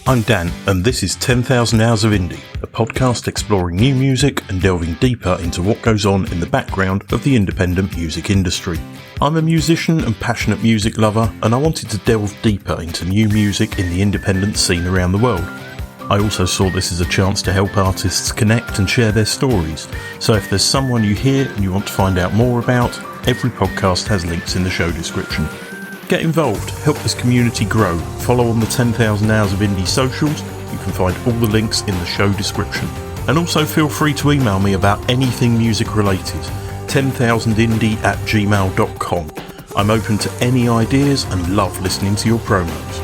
I'm Dan, and this is 10,000 Hours of Indie, a podcast exploring new music and delving deeper into what goes on in the background of the independent music industry. I'm a musician and passionate music lover, and I wanted to delve deeper into new music in the independent scene around the world. I also saw this as a chance to help artists connect and share their stories, so if there's someone you hear and you want to find out more about, every podcast has links in the show description. Get involved, help this community grow, follow on the 10,000 Hours of Indie socials, you can find all the links in the show description. And also feel free to email me about anything music related, 10,000indie@gmail.com. I'm open to any ideas and love listening to your promos.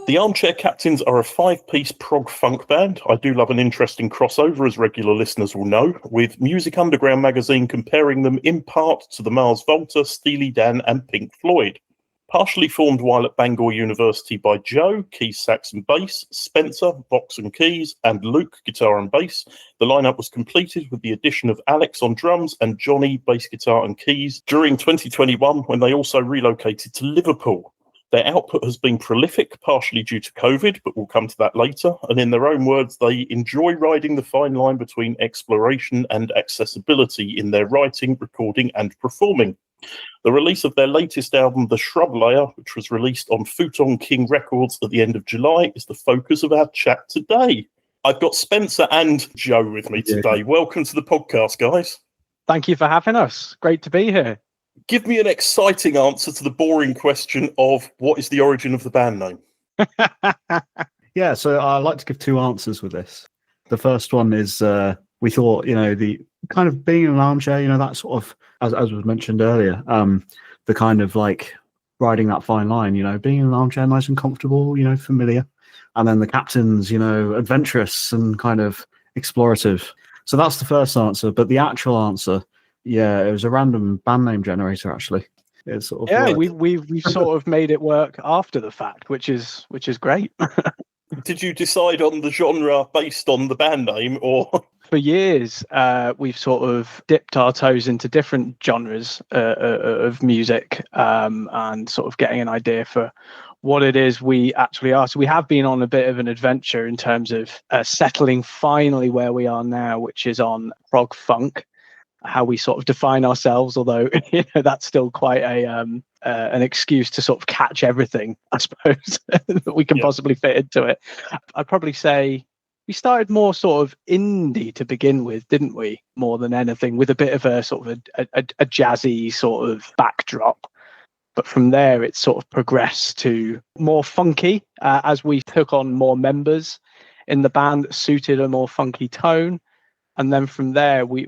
The Armchair Captains are a 5-piece prog-funk band. I do love an interesting crossover, as regular listeners will know, with Music Underground magazine comparing them in part to the Mars Volta, Steely Dan and Pink Floyd. Partially formed while at Bangor University by Joe, keys, sax and bass, Spencer, box and keys, and Luke, guitar and bass, the lineup was completed with the addition of Alex on drums and Johnny, bass guitar and keys, during 2021 when they also relocated to Liverpool. Their output has been prolific, partially due to COVID, but we'll come to that later. And in their own words, they enjoy riding the fine line between exploration and accessibility in their writing, recording, and performing. The release of their latest album, The Shrub Layer, which was released on Futon King Records at the end of July, is the focus of our chat today. I've got Spencer and Joe with me today. Welcome to the podcast, guys. Thank you for having us. Great to be here. Give me an exciting answer to the boring question of what is the origin of the band name? Yeah, so I like to give two answers with this. The first one is we thought, the kind of being in an armchair, that sort of, as was mentioned earlier, the kind of like riding that fine line, being in an armchair nice and comfortable, familiar. And then the captains, adventurous and kind of explorative. So that's the first answer. But the actual answer, yeah, it was a random band name generator, actually. It sort of we've sort of made it work after the fact, which is great. Did you decide on the genre based on the band name, or? For years, we've sort of dipped our toes into different genres of music and sort of getting an idea for what it is we actually are. So we have been on a bit of an adventure in terms of settling finally where we are now, which is on prog-funk. How we sort of define ourselves, although that's still quite an excuse to sort of catch everything, I suppose, that we can possibly fit into it. I'd probably say we started more sort of indie to begin with, didn't we? More than anything, with a bit of a sort of a jazzy sort of backdrop. But from there, it sort of progressed to more funky as we took on more members in the band that suited a more funky tone. And then from there, we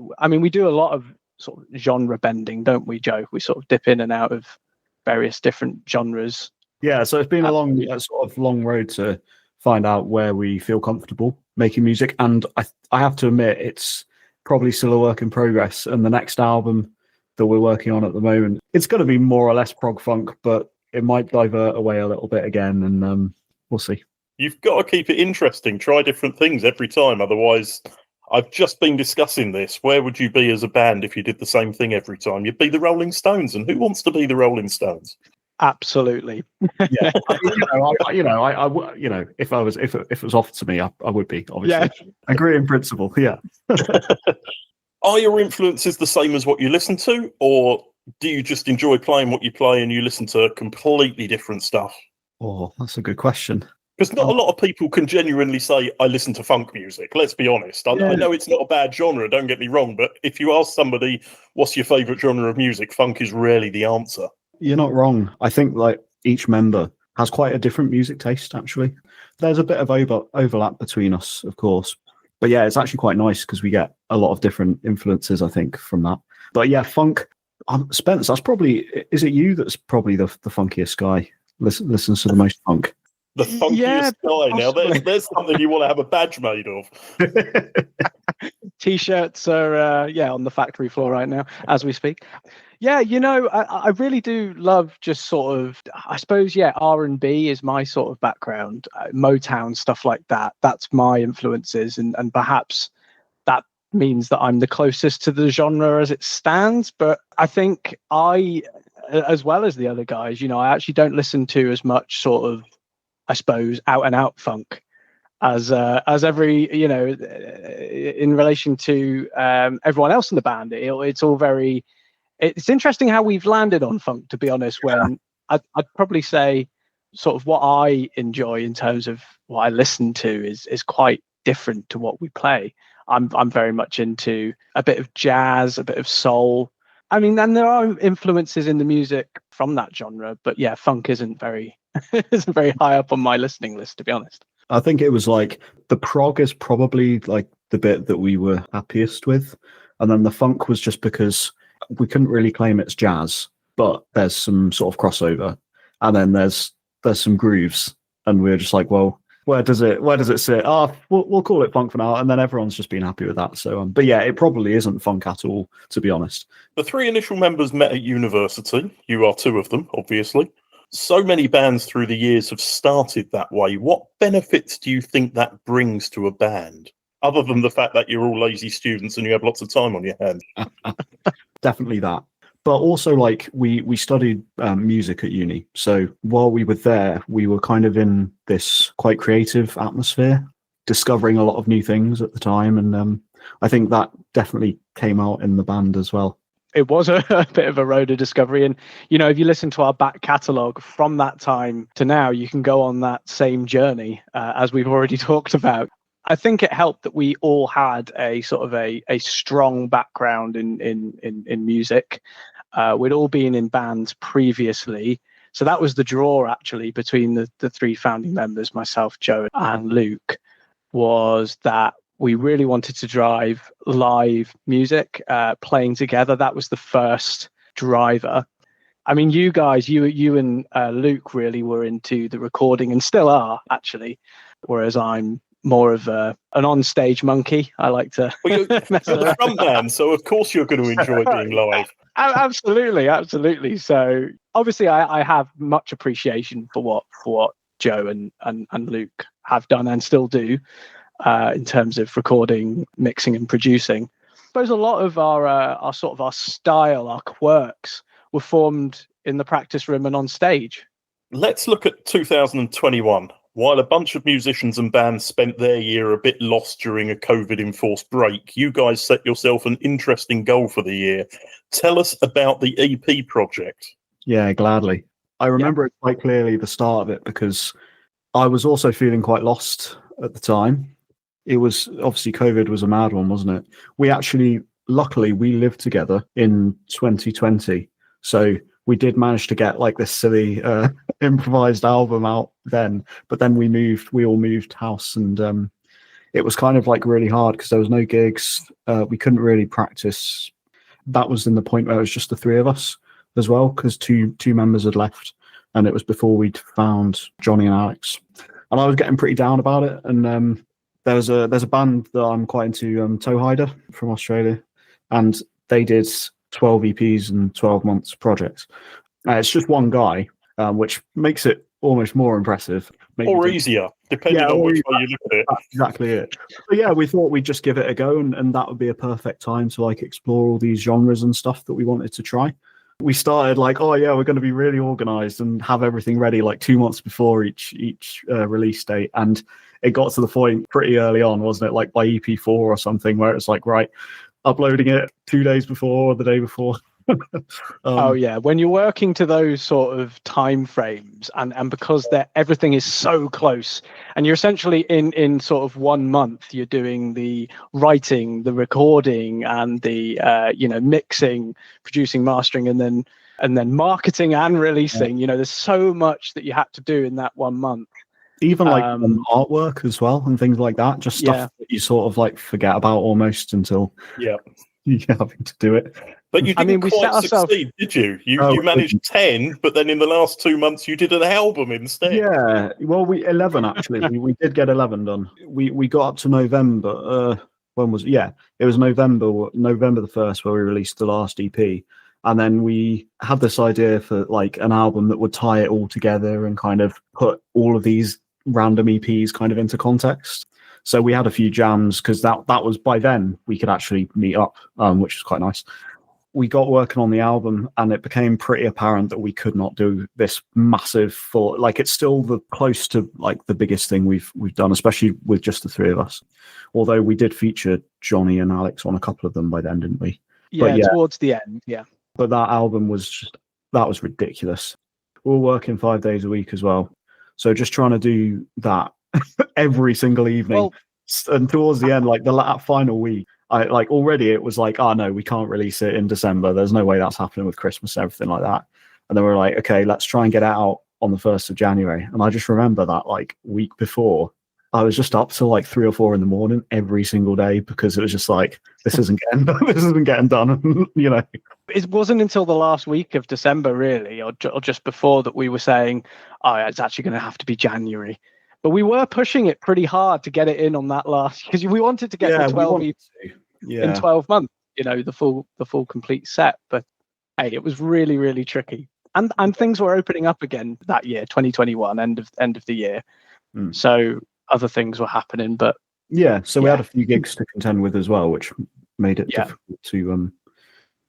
do a lot of sort of genre bending, don't we, Joe? We sort of dip in and out of various different genres. Yeah, so it's been a long road to find out where we feel comfortable making music. And I have to admit, it's probably still a work in progress. And the next album that we're working on at the moment, it's going to be more or less prog funk, but it might divert away a little bit again. And we'll see. You've got to keep it interesting. Try different things every time. Otherwise, I've just been discussing this. Where would you be as a band if you did the same thing every time? You'd be the Rolling Stones, and who wants to be the Rolling Stones? Absolutely. Yeah, if it was offered to me, I would be, obviously. Yeah. Agree in principle. Yeah. Are your influences the same as what you listen to, or do you just enjoy playing what you play and you listen to completely different stuff? Oh, that's a good question. Because not a lot of people can genuinely say, I listen to funk music. Let's be honest. I know it's not a bad genre, don't get me wrong, but if you ask somebody, what's your favourite genre of music, funk is rarely the answer. You're not wrong. I think like each member has quite a different music taste, actually. There's a bit of overlap between us, of course. But yeah, it's actually quite nice because we get a lot of different influences, I think, from that. But yeah, funk, Spence, is it you that's probably the funkiest guy? Listens to the most funk. The funkiest guy. Now, there's something you want to have a badge made of. T-shirts are, on the factory floor right now as we speak. Yeah, I really do love just sort of, I suppose, R&B is my sort of background. Motown, stuff like that. That's my influences. And perhaps that means that I'm the closest to the genre as it stands. But I think as well as the other guys, I actually don't listen to as much sort of, I suppose, out and out funk as every, in relation to everyone else in the band. It's all very, it's interesting how we've landed on funk, to be honest, when I'd probably say sort of what I enjoy in terms of what I listen to is quite different to what we play. I'm very much into a bit of jazz, a bit of soul. I mean, and there are influences in the music from that genre, but yeah, funk isn't very high up on my listening list, to be honest. I think it was like the prog is probably like the bit that we were happiest with. And then the funk was just because we couldn't really claim it's jazz, but there's some sort of crossover. And then there's some grooves. And we were just like, well, where does it sit? We'll call it funk for now. And then everyone's just been happy with that. So, but yeah, it probably isn't funk at all, to be honest. The three initial members met at university. You are two of them, obviously. So many bands through the years have started that way. What benefits do you think that brings to a band, other than the fact that you're all lazy students and you have lots of time on your hands? Definitely that. But also, like, we studied music at uni. So while we were there, we were kind of in this quite creative atmosphere, discovering a lot of new things at the time. And I think that definitely came out in the band as well. It was a bit of a road of discovery. And, if you listen to our back catalogue from that time to now, you can go on that same journey, as we've already talked about. I think it helped that we all had a sort of a strong background in music. We'd all been in bands previously. So that was the draw, actually, between the three founding members, myself, Joe, and Luke, was that we really wanted to drive live music, playing together. That was the first driver. I mean, you guys, you and Luke really were into the recording and still are, actually, whereas I'm more of an on-stage monkey. I like to... Well, you're the front man, so of course you're going to enjoy being live. Absolutely. So obviously I have much appreciation for what Joe and Luke have done and still do in terms of recording, mixing and producing. I suppose a lot of our style, our quirks were formed in the practice room and on stage. Let's look at 2021. While a bunch of musicians and bands spent their year a bit lost during a COVID-enforced break, you guys set yourself an interesting goal for the year. Tell us about the EP project. Yeah, gladly. I remember it quite clearly, the start of it, because I was also feeling quite lost at the time. It was, obviously, COVID was a mad one, wasn't it? We actually, luckily, we lived together in 2020. So we did manage to get like this silly improvised album out then, but then we all moved house, and it was kind of like really hard because there was no gigs. We couldn't really practice. That was in the point where it was just the three of us as well, because two members had left, and it was before we'd found Johnny and Alex. And I was getting pretty down about it. And there's a band that I'm quite into, Towhider from Australia, and they did 12 EPs and 12 months projects. It's just one guy, which makes it almost more impressive. Or easier, depending on which way you look at it. That's exactly it. But yeah, we thought we'd just give it a go, and that would be a perfect time to like explore all these genres and stuff that we wanted to try. We started like, oh yeah, we're going to be really organized and have everything ready like 2 months before each release date. And it got to the point pretty early on, wasn't it? Like by EP4 or something, where it's like, right, uploading it 2 days before or the day before. Oh yeah, when you're working to those sort of time frames, and because everything is so close, and you're essentially in sort of 1 month, you're doing the writing, the recording, and the mixing, producing, mastering, and then marketing and releasing. Yeah. There's so much that you had to do in that 1 month. Even like artwork as well and things like that, just stuff that you sort of like forget about almost until you're having to do it. But you didn't quite succeed, did you? You managed 10, but then in the last 2 months you did an album instead. Yeah, well, 11 actually. we did get 11 done. We got up to November. When was it? Yeah, it was November the 1st where we released the last EP. And then we had this idea for like an album that would tie it all together and kind of put all of these random EPs kind of into context. So we had a few jams because that was by then we could actually meet up, which was quite nice. We got working on the album, and it became pretty apparent that we could not do this massive full. Like, it's still close to like the biggest thing we've done, especially with just the three of us. Although we did feature Johnny and Alex on a couple of them by then, didn't we? Yeah, towards the end. Yeah. But that album was ridiculous. We were working 5 days a week as well, so just trying to do that every single evening. And towards the end, like that final week, I like already it was like, oh no, we can't release it in December. There's no way that's happening with Christmas and everything like that. And then we're like, okay, let's try and get it out on the 1st of January. And I just remember that like week before, I was just up till like 3 or 4 in the morning every single day because it was just like, this isn't getting done. You know, it wasn't until the last week of December, really, or just before, that we were saying, oh, it's actually going to have to be January. But we were pushing it pretty hard to get it in on that last, because we wanted to get the 12 in 12 months, you know, the full complete set. But hey, it was really, really tricky. And things were opening up again that year, 2021, end of the year. So other things were happening, but we had a few gigs to contend with as well, which made it difficult to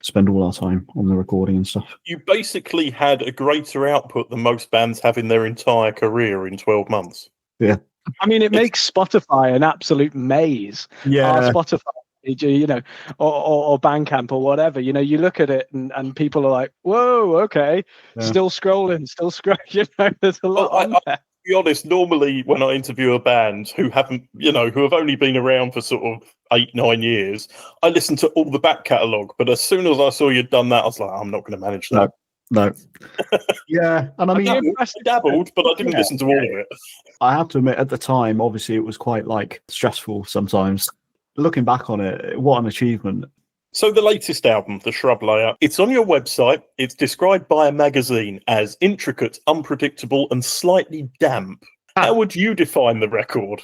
spend all our time on the recording and stuff. You basically had a greater output than most bands have in their entire career in 12 months. Yeah. I mean, it makes Spotify an absolute maze. Yeah. Spotify, you know, or Bandcamp or whatever. You know, you look at it and people are like, whoa, okay, still scrolling. You know, there's a lot on there. To be honest, normally when I interview a band who have only been around for sort of 8-9 years, I listen to all the back catalogue. But as soon as I saw you'd done that, I was like, I'm not going to manage that. No. Yeah, and I mean, I dabbled, but I didn't listen to all of it. I have to admit, at the time, obviously, it was quite like stressful sometimes. Looking back on it, what an achievement. So the latest album, The Shrub Layer, it's on your website. It's described by a magazine as intricate, unpredictable, and slightly damp. How would you define the record?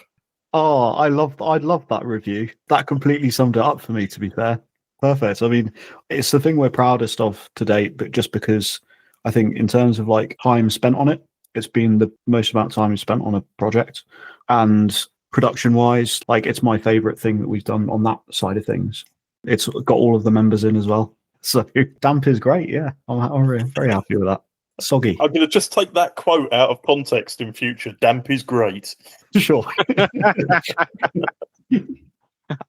Oh, I love that review. That completely summed it up for me, to be fair. Perfect. I mean, it's the thing we're proudest of to date, but just because I think in terms of like time spent on it, it's been the most amount of time spent on a project. And production wise, like, it's my favorite thing that we've done on that side of things. It's got all of the members in as well. So damp is great. Yeah, I'm very happy with that. Soggy. I'm going to just take that quote out of context in future. Damp is great. Sure.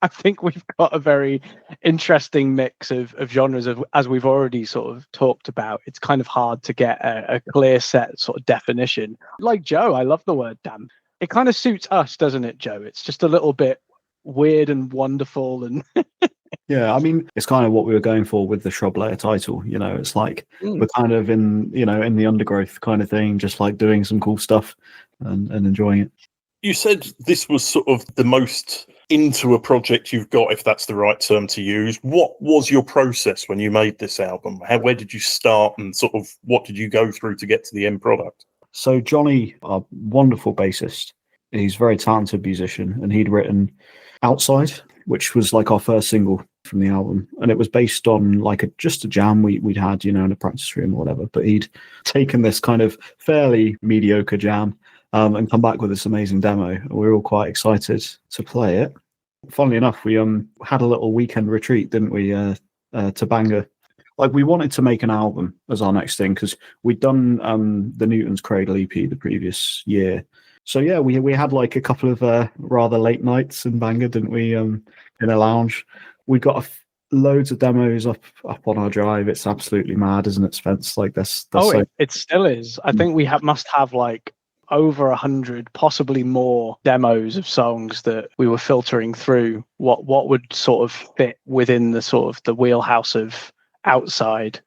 I think we've got a very interesting mix of genres, as we've already sort of talked about. It's kind of hard to get a clear set sort of definition. Like Joe, I love the word damp. It kind of suits us, doesn't it, Joe? It's just a little bit weird and wonderful. And yeah, I mean, it's kind of what we were going for with the Shrub Layer title. You know, it's like we're kind of in the undergrowth kind of thing, just like doing some cool stuff and enjoying it. You said this was sort of the most into a project you've got, if that's the right term to use. What was your process when you made this album? Where did you start, and sort of what did you go through to get to the end product? So Johnny, our wonderful bassist, he's a very talented musician, and he'd written Outside, which was like our first single from the album, and it was based on like just a jam we'd had, in a practice room or whatever. But he'd taken this kind of fairly mediocre jam and come back with this amazing demo. We were all quite excited to play it. Funnily enough, we had a little weekend retreat, didn't we, to Bangor. Like, we wanted to make an album as our next thing because we'd done the Newton's Cradle EP the previous year. So yeah, we had like a couple of rather late nights in Bangor, didn't we? In a lounge. We got loads of demos up on our drive. It's absolutely mad, isn't it, Spence? Like this. It still is. I think we must have like over 100, possibly more demos of songs that we were filtering through. What would sort of fit within the sort of the wheelhouse of Outside.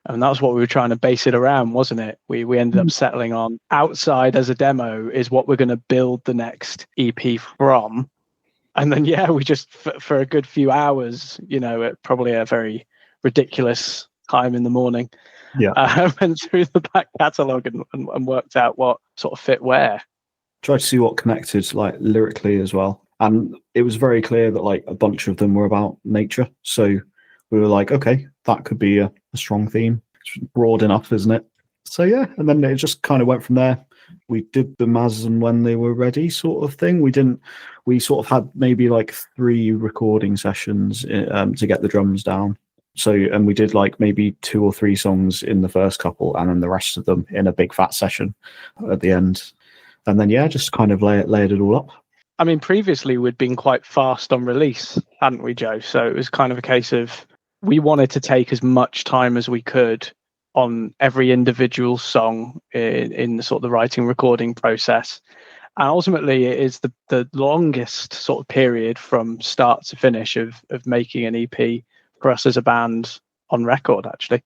And that's what we were trying to base it around, wasn't it? We ended up settling on Outside as a demo is what we're going to build the next EP from. And then, we just, for a good few hours, at probably a very ridiculous time in the morning, went through the back catalogue and worked out what sort of fit where. Tried to see what connected, like, lyrically as well. And it was very clear that, like, a bunch of them were about nature. So we were like, okay, that could be a strong theme. It's broad enough, isn't it? So yeah, and then it just kind of went from there. We did them as and when they were ready, sort of thing. We sort of had maybe like 3 recording sessions to get the drums down. So, and we did like maybe 2 or 3 songs in the first couple, and then the rest of them in a big fat session at the end. And then yeah, just kind of layered it all up. I mean, previously we'd been quite fast on release, hadn't we, Joe? So it was kind of a case of we wanted to take as much time as we could on every individual song in the sort of the writing recording process. And ultimately it is the longest sort of period from start to finish of making an EP for us as a band on record, actually.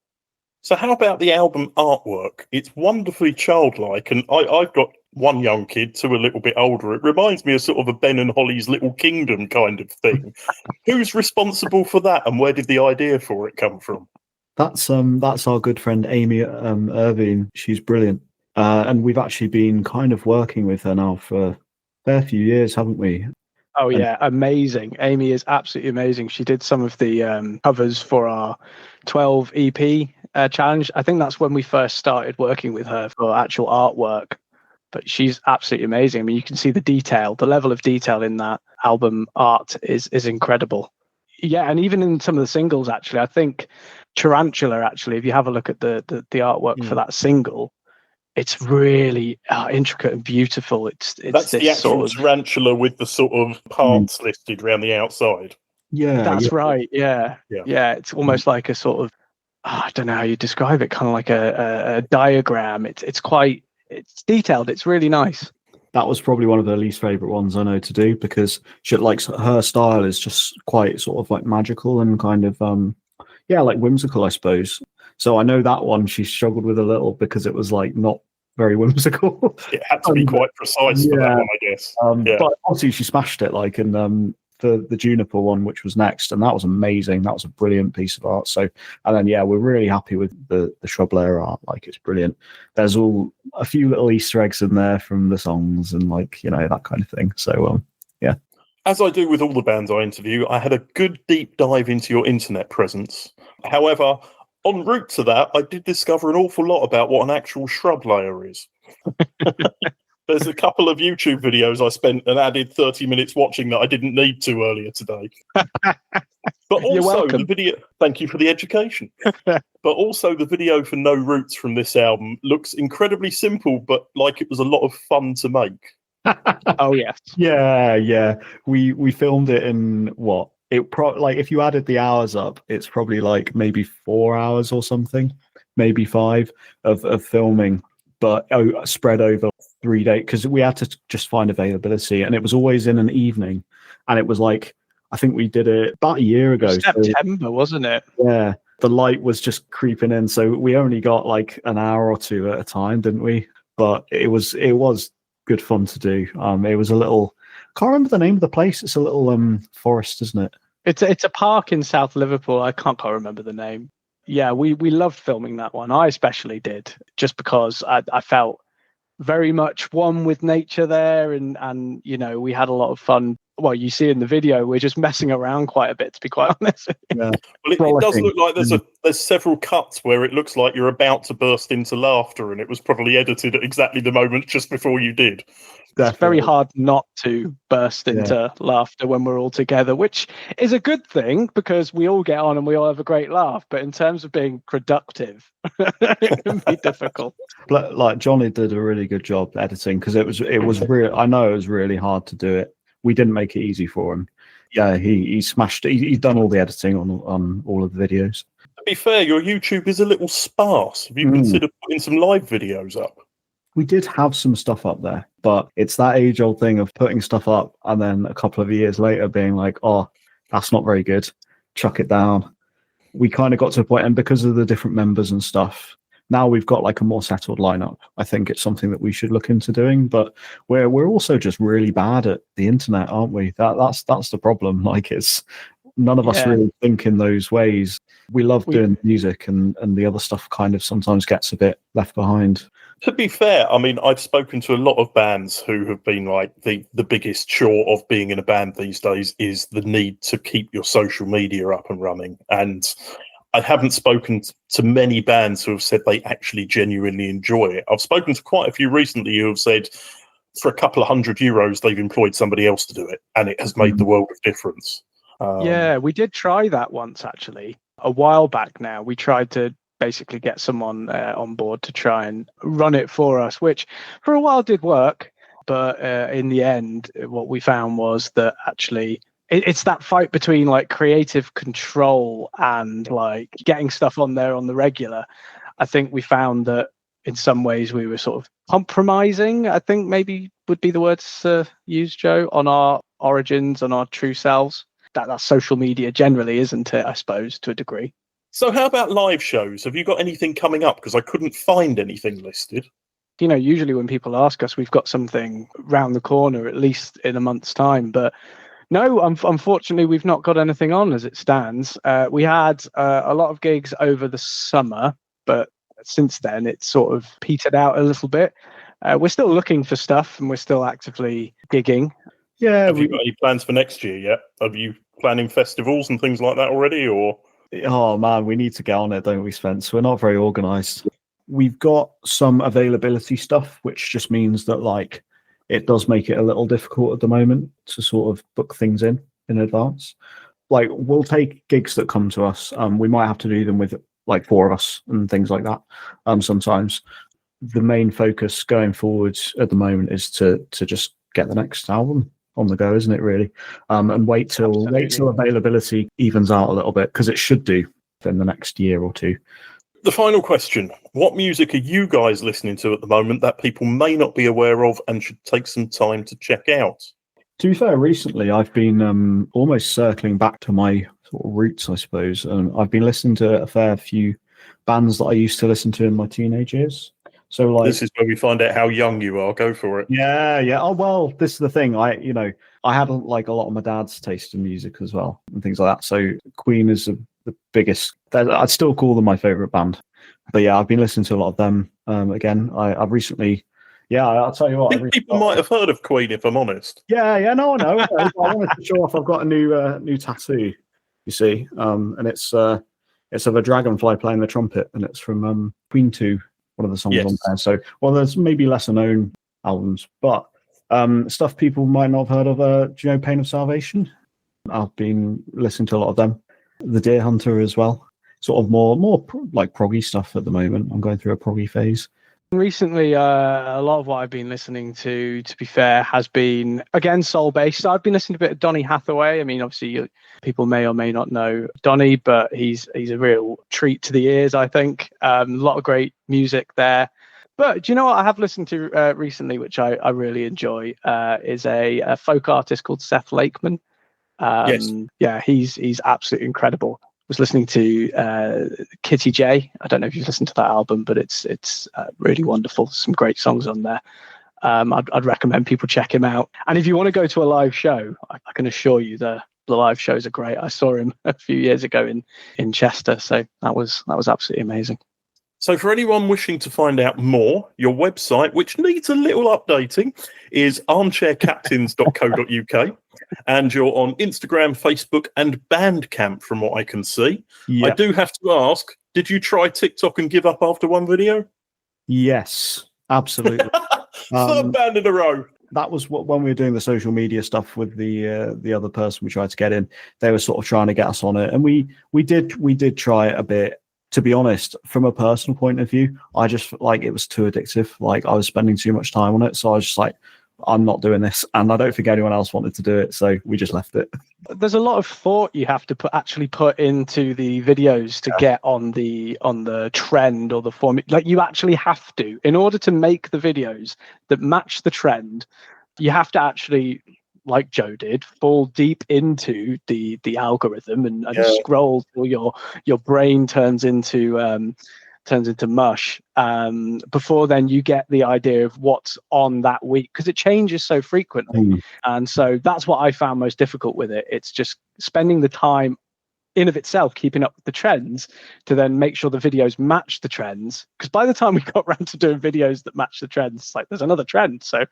So how about the album artwork? It's wonderfully childlike, and I've got one young kid, 2 a little bit older. It reminds me of sort of a Ben and Holly's Little Kingdom kind of thing. Who's responsible for that, and where did the idea for it come from? That's our good friend Amy Irvine. She's brilliant, and we've actually been kind of working with her now for a fair few years, haven't we? Oh yeah, amazing. Amy is absolutely amazing. She did some of the covers for our 12 EP challenge. I think that's when we first started working with her for actual artwork. But she's absolutely amazing. I mean, you can see the detail, the level of detail in that album art is incredible. Yeah, and even in some of the singles, actually, I think Tarantula, actually, if you have a look at the artwork for that single, it's really intricate and beautiful. It's that's the actual sort of tarantula with the sort of parts listed around the outside. Yeah, that's right. Yeah. It's almost like a sort of I don't know how you describe it, kind of like a diagram. It's detailed. It's really nice. That was probably one of her least favorite ones I know to do, because she likes her style is just quite sort of like magical and kind of like whimsical, I suppose. So I know that one she struggled with a little because it was like not very whimsical. It had to be quite precise for that one, I guess. But obviously she smashed it, like in the Juniper one, which was next, and that was amazing. That was a brilliant piece of art. So, and then we're really happy with the Shrub Layer art. Like, it's brilliant. There's a few little Easter eggs in there from the songs and like that kind of thing. So yeah. As I do with all the bands I interview, I had a good deep dive into your internet presence. However, en route to that, I did discover an awful lot about what an actual Shrub Layer is. There's a couple of YouTube videos I spent an added 30 minutes watching that I didn't need to earlier today. But also the video, thank you for the education. But also the video for No Roots from this album looks incredibly simple, but like it was a lot of fun to make. Oh yes. Yeah. We filmed it in what? Like if you added the hours up, it's probably like maybe 4 hours or something, maybe 5 of filming, but spread over 3 days, because we had to just find availability, and it was always in an evening, and it was like, I think we did it about a year ago. September, wasn't it? Yeah, the light was just creeping in, so we only got like an hour or 2 at a time, didn't we? But it was good fun to do. It was a little, can't remember the name of the place. It's a little forest, isn't it? It's a park in South Liverpool. I can't remember the name. Yeah, we loved filming that one. I especially did, just because I felt very much one with nature there, and we had a lot of fun. Well, you see in the video, we're just messing around quite a bit, to be quite honest. Yeah. Well, it does look like there's several cuts where it looks like you're about to burst into laughter, and it was probably edited at exactly the moment just before you did. It's very hard not to burst into laughter when we're all together, which is a good thing because we all get on and we all have a great laugh. But in terms of being productive, it can be difficult. Like Johnny did a really good job editing, because it was real. I know it was really hard to do it. We didn't make it easy for him. Yeah, he smashed it. He's done all the editing on all of the videos. To be fair, your YouTube is a little sparse. Have you considered putting some live videos up? We did have some stuff up there, but it's that age-old thing of putting stuff up and then a couple of years later being like, oh, that's not very good, chuck it down. We kind of got to a point, and because of the different members and stuff, now we've got like a more settled lineup. I think it's something that we should look into doing, but we're also just really bad at the internet, aren't we? That's the problem. Like, it's none of us really think in those ways. We love doing music, and the other stuff kind of sometimes gets a bit left behind. To be fair, I mean, I've spoken to a lot of bands who have been like, the biggest chore of being in a band these days is the need to keep your social media up and running. And I haven't spoken to many bands who have said they actually genuinely enjoy it. I've spoken to quite a few recently who have said for a couple of €100 they've employed somebody else to do it, and it has made the world of difference. Yeah, we did try that once, actually. A while back now, we tried to basically get someone on board to try and run it for us, which for a while did work. But in the end, what we found was that actually it's that fight between like creative control and like getting stuff on there on the regular. I think we found that in some ways we were sort of compromising, I think maybe would be the words to use, Joe, on our origins, on our true selves. That's social media generally, isn't it? I suppose to a degree. So how about live shows? Have you got anything coming up? Because I couldn't find anything listed. You know, usually when people ask us, we've got something round the corner, at least in a month's time. But no, unfortunately, we've not got anything on as it stands. We had a lot of gigs over the summer, but since then it's sort of petered out a little bit. We're still looking for stuff and we're still actively gigging. Yeah. Have you got any plans for next year yet? Are you planning festivals and things like that already, or? Oh man, we need to get on it, don't we, Spence? We're not very organised. We've got some availability stuff, which just means that like it does make it a little difficult at the moment to sort of book things in advance. Like we'll take gigs that come to us. We might have to do them with like 4 of us and things like that. Sometimes the main focus going forward at the moment is to just get the next album on the go, isn't it? Really, and wait till availability evens out a little bit, because it should do in the next year or two. The final question: what music are you guys listening to at the moment that people may not be aware of and should take some time to check out? To be fair, recently I've been almost circling back to my sort of roots, I suppose, and I've been listening to a fair few bands that I used to listen to in my teenage years. So like, this is where we find out how young you are. Go for it. Yeah. Oh well, this is the thing. I had like a lot of my dad's taste in music as well and things like that. So Queen is the biggest. I'd still call them my favorite band. But yeah, I've been listening to a lot of them. Again, I've recently. Yeah, I'll tell you what. I think people might have heard of Queen, if I'm honest. Yeah, no, I know. I wanted to show off. I've got a new tattoo. You see, and it's of a dragonfly playing the trumpet, and it's from Queen 2. One of the songs on there. So, well, there's maybe lesser known albums, but stuff people might not have heard of. Do you know Pain of Salvation? I've been listening to a lot of them. The Deer Hunter as well. Sort of more like proggy stuff at the moment. I'm going through a proggy phase. Recently, a lot of what I've been listening to be fair, has been, again, soul-based. So I've been listening to a bit of Donny Hathaway. I mean, obviously, people may or may not know Donny, but he's a real treat to the ears, I think. A lot of great music there. But do you know what I have listened to recently, which I really enjoy, is a folk artist called Seth Lakeman. Yes. Yeah, he's absolutely incredible. Was listening to Kitty J. I don't know if you've listened to that album, but it's really wonderful. Some great songs on there. I'd recommend people check him out. And if you want to go to a live show, I can assure you the live shows are great. I saw him a few years ago in Chester, so that was absolutely amazing. So for anyone wishing to find out more, your website, which needs a little updating, is armchaircaptains.co.uk. And you're on Instagram, Facebook, and Bandcamp, from what I can see. Yeah. I do have to ask, did you try TikTok and give up after one video? Yes, absolutely. Third band in a row. That was when we were doing the social media stuff with the other person we tried to get in. They were sort of trying to get us on it, and we did try it a bit. To be honest, from a personal point of view, I just like it was too addictive. Like I was spending too much time on it, so I was just like, I'm not doing this, and I don't think anyone else wanted to do it, so we just left it. There's a lot of thought you have to put into the videos to get on the trend or the form. Like you actually have to, in order to make the videos that match the trend, you have to actually, like Joe did, fall deep into the algorithm and scroll till your brain turns into mush. Before then, you get the idea of what's on that week, because it changes so frequently. And so that's what I found most difficult with it. It's just spending the time in of itself keeping up with the trends to then make sure the videos match the trends. Because by the time we got around to doing videos that match the trends, it's like there's another trend. So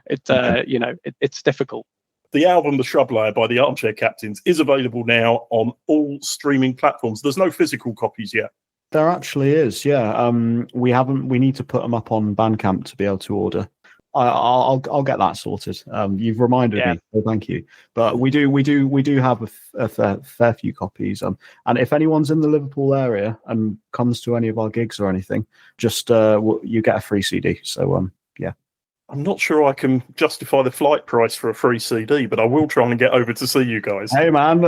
it's difficult. The album, The Shrub Layer by the Armchair Captains, is available now on all streaming platforms. There's no physical copies yet. There actually is, yeah. We need to put them up on Bandcamp to be able to order. I'll get that sorted. You've reminded me, so thank you. But we do have a fair few copies. And if anyone's in the Liverpool area and comes to any of our gigs or anything, just you get a free CD. So yeah. I'm not sure I can justify the flight price for a free CD, but I will try and get over to see you guys. Hey man,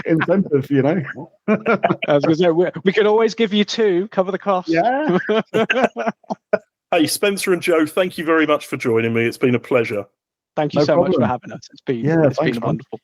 incentive, you know. I was going to say we could always give you 2, cover the cost. Yeah. Hey, Spencer and Joe, thank you very much for joining me. It's been a pleasure. Thank you so much for having us. It's been wonderful.